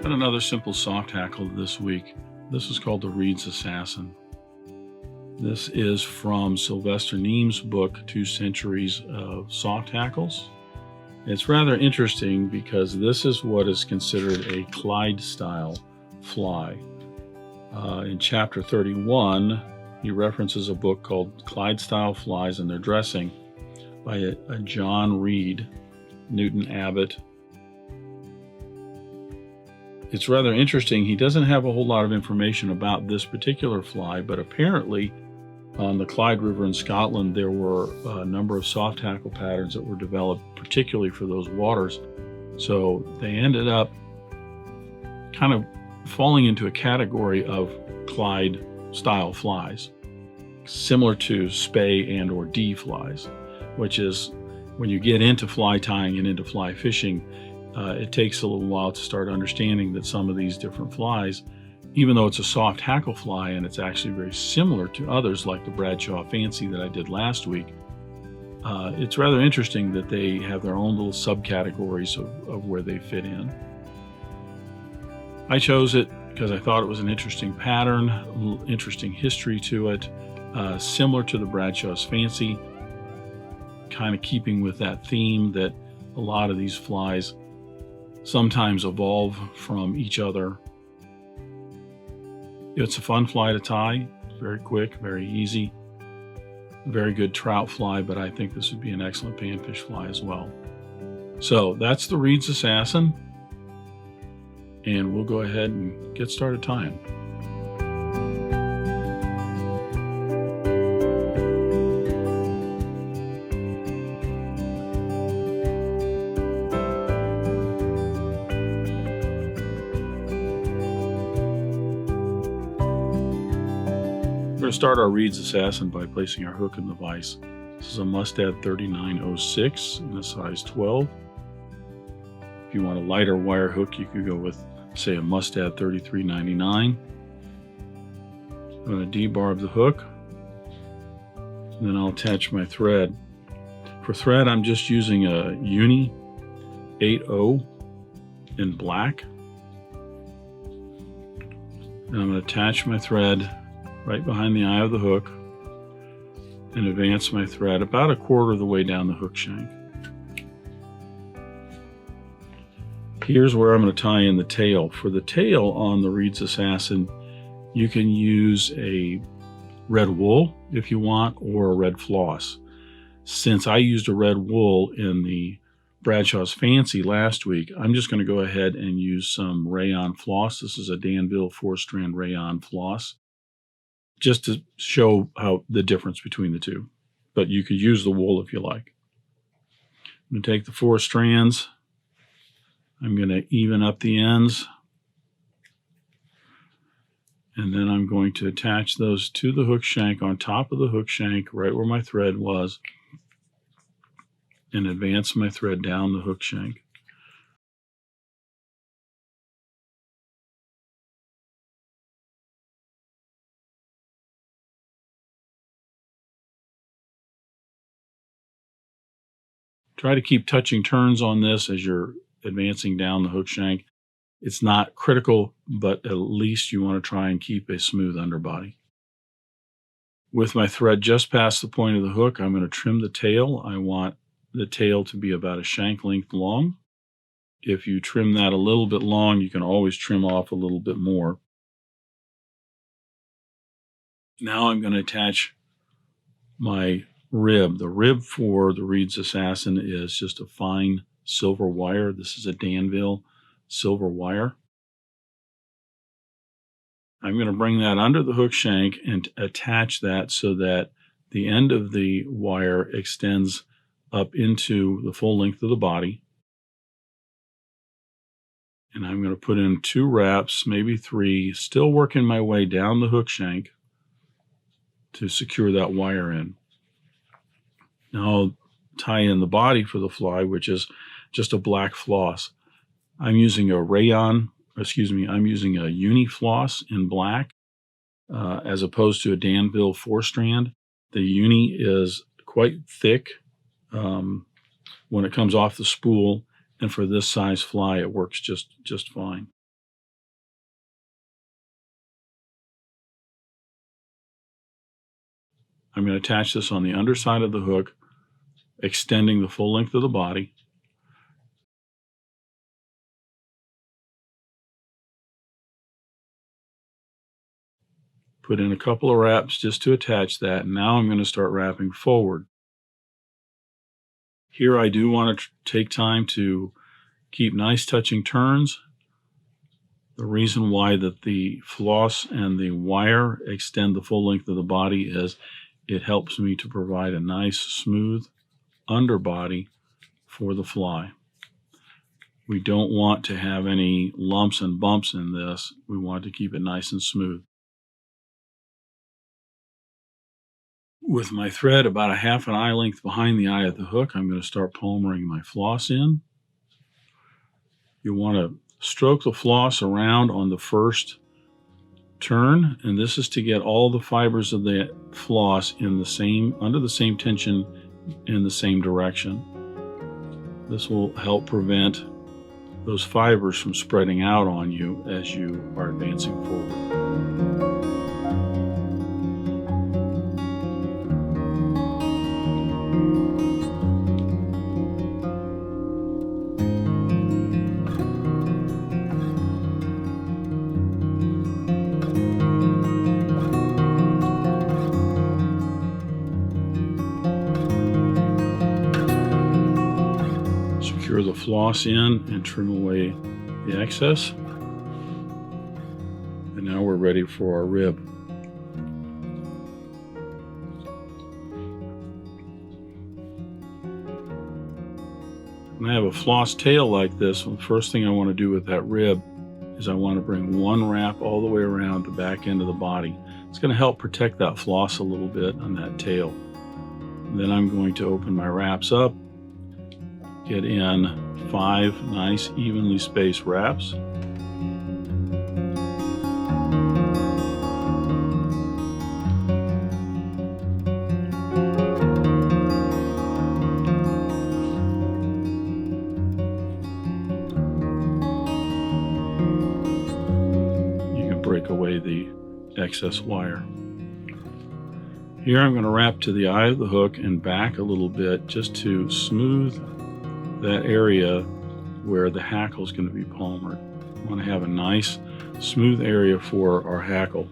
Got another simple soft hackle this week. This is called the Reid's Assassin. This is from Sylvester Nemes' book, 2 Centuries of Soft Hackles. It's rather interesting because this is what is considered a Clyde-style fly. In chapter 31, he references a book called Clyde-style Flies and Their Dressing by a John Reid, Newton Abbott. It's rather interesting. He doesn't have a whole lot of information about this particular fly, but apparently on the Clyde River in Scotland, there were a number of soft hackle patterns that were developed particularly for those waters. So they ended up kind of falling into a category of Clyde-style flies, similar to spay and or D flies, which is when you get into fly tying and into fly fishing, it takes a little while to start understanding that some of these different flies, even though it's a soft hackle fly and it's actually very similar to others like the Bradshaw Fancy that I did last week, it's rather interesting that they have their own little subcategories of where they fit in. I chose it because I thought it was an interesting pattern, a little interesting history to it, similar to the Bradshaw's Fancy, kind of keeping with that theme that a lot of these flies sometimes evolve from each other. It's a fun fly to tie, very quick, very easy, very good trout fly, but I think this would be an excellent panfish fly as well. So that's the Reid's Assassin, and we'll go ahead and get started tying. We're going to start our Reid's Assassin by placing our hook in the vise. This is a Mustad 3906 in a size 12. If you want a lighter wire hook, you could go with, say, a Mustad 3399. I'm going to debarb the hook, and then I'll attach my thread. For thread, I'm just using a Uni-80 in black. And I'm going to attach my thread right behind the eye of the hook and advance my thread about a quarter of the way down the hook shank. Here's where I'm going to tie in the tail. For the tail on the Reid's Assassin, you can use a red wool if you want, or a red floss. Since I used a red wool in the Bradshaw's Fancy last week, I'm just going to go ahead and use some Rayon floss. This is a Danville 4-strand Rayon floss, just to show how the difference between the two. But you could use the wool if you like. I'm going to take the 4 strands. I'm going to even up the ends. And then I'm going to attach those to the hook shank on top of the hook shank, right where my thread was, and advance my thread down the hook shank. Try to keep touching turns on this as you're advancing down the hook shank. It's not critical, but at least you want to try and keep a smooth underbody. With my thread just past the point of the hook, I'm going to trim the tail. I want the tail to be about a shank length long. If you trim that a little bit long, you can always trim off a little bit more. Now I'm going to attach my rib. The rib for the Reid's Assassin is just a fine silver wire. This is a Danville silver wire. I'm going to bring that under the hook shank and attach that so that the end of the wire extends up into the full length of the body. And I'm going to put in 2 wraps, maybe 3, still working my way down the hook shank to secure that wire in. Now I'll tie in the body for the fly, which is just a black floss. I'm using a Uni-Floss in black as opposed to a Danville 4-strand. The Uni is quite thick when it comes off the spool, and for this size fly, it works just fine. I'm going to attach this on the underside of the hook, extending the full length of the body. Put in a couple of wraps just to attach that. And now I'm going to start wrapping forward. Here I do want to take time to keep nice touching turns. The reason why that the floss and the wire extend the full length of the body is it helps me to provide a nice smooth underbody for the fly. We don't want to have any lumps and bumps in this. We want to keep it nice and smooth. With my thread about a half an eye length behind the eye of the hook, I'm going to start palmering my floss in. You want to stroke the floss around on the first turn, and this is to get all the fibers of the floss in the same, under the same tension in the same direction. This will help prevent those fibers from spreading out on you as you are advancing forward. Secure the floss in and trim away the excess. And now we're ready for our rib. When I have a floss tail like this, the first thing I want to do with that rib is I want to bring one wrap all the way around the back end of the body. It's going to help protect that floss a little bit on that tail. And then I'm going to open my wraps up, get in 5 nice evenly spaced wraps. You can break away the excess wire. Here I'm going to wrap to the eye of the hook and back a little bit just to smooth that area where the hackle is going to be palmered. We want to have a nice smooth area for our hackle.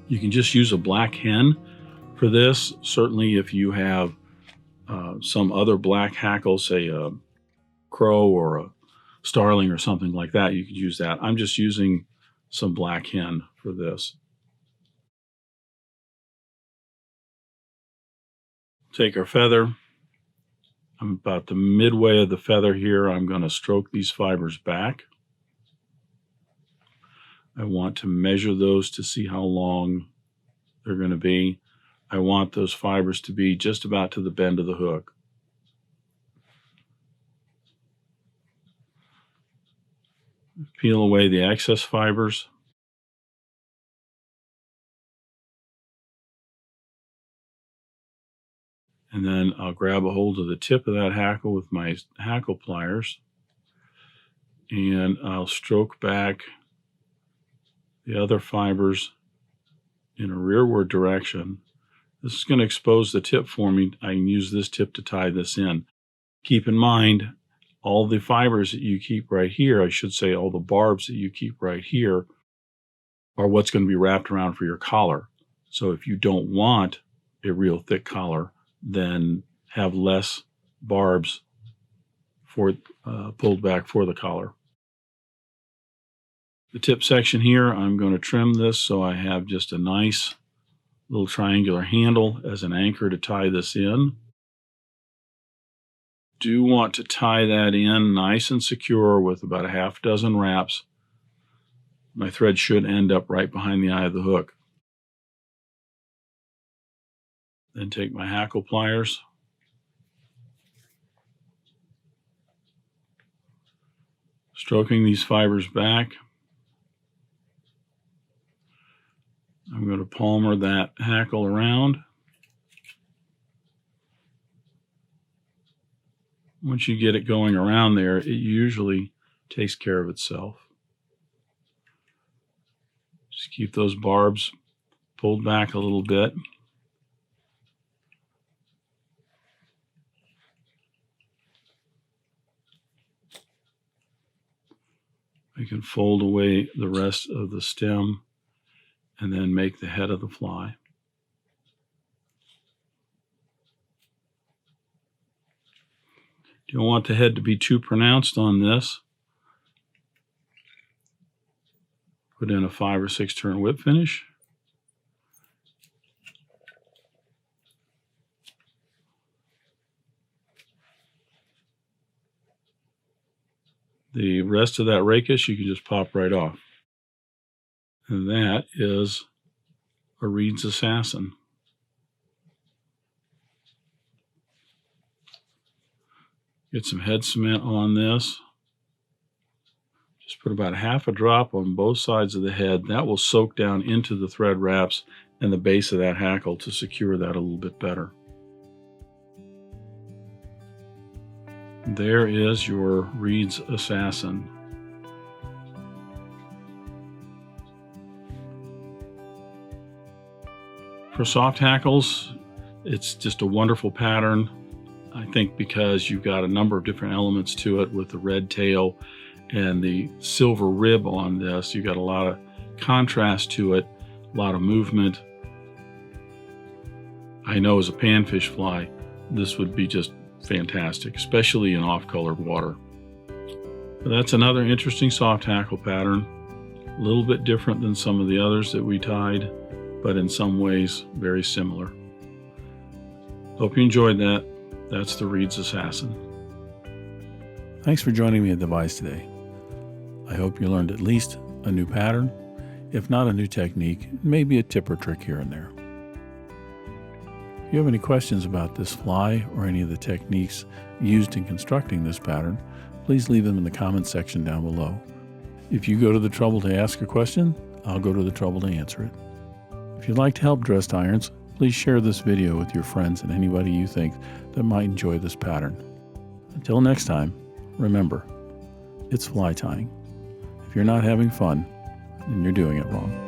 You can just use a black hen for this. Certainly if you have some other black hackle, say a crow or a starling or something like that, you could use that. I'm just using some black hen for this. Take our feather. I'm about the midway of the feather here. I'm going to stroke these fibers back. I want to measure those to see how long they're going to be. I want those fibers to be just about to the bend of the hook. Peel away the excess fibers. And then I'll grab a hold of the tip of that hackle with my hackle pliers, and I'll stroke back the other fibers in a rearward direction. This is going to expose the tip for me. I can use this tip to tie this in. Keep in mind, all the fibers that you keep right here, I should say all the barbs that you keep right here, are what's going to be wrapped around for your collar. So if you don't want a real thick collar, then have less barbs pulled back for the collar. The tip section here, I'm going to trim this so I have just a nice little triangular handle as an anchor to tie this in. Do want to tie that in nice and secure with about a half dozen wraps. My thread should end up right behind the eye of the hook. Then take my hackle pliers, stroking these fibers back. I'm going to palmer that hackle around. Once you get it going around there, it usually takes care of itself. Just keep those barbs pulled back a little bit. We can fold away the rest of the stem and then make the head of the fly. You don't want the head to be too pronounced on this. Put in a 5 or 6 turn whip finish. The rest of that rakish you can just pop right off. And that is a Reid's Assassin. Get some head cement on this. Just put about half a drop on both sides of the head. That will soak down into the thread wraps and the base of that hackle to secure that a little bit better. There is your Reid's Assassin. For soft hackles, it's just a wonderful pattern. I think because you've got a number of different elements to it with the red tail and the silver rib on this. You've got a lot of contrast to it, a lot of movement. I know as a panfish fly, this would be just fantastic, especially in off-colored water. But that's another interesting soft hackle pattern. A little bit different than some of the others that we tied, but in some ways very similar. Hope you enjoyed that. That's the Reid's Assassin. Thanks for joining me at the Vise today. I hope you learned at least a new pattern, if not a new technique, maybe a tip or trick here and there. If you have any questions about this fly or any of the techniques used in constructing this pattern, please leave them in the comments section down below. If you go to the trouble to ask a question, I'll go to the trouble to answer it. If you'd like to help dressed irons, please share this video with your friends and anybody you think that might enjoy this pattern. Until next time, remember, it's fly tying. If you're not having fun, then you're doing it wrong.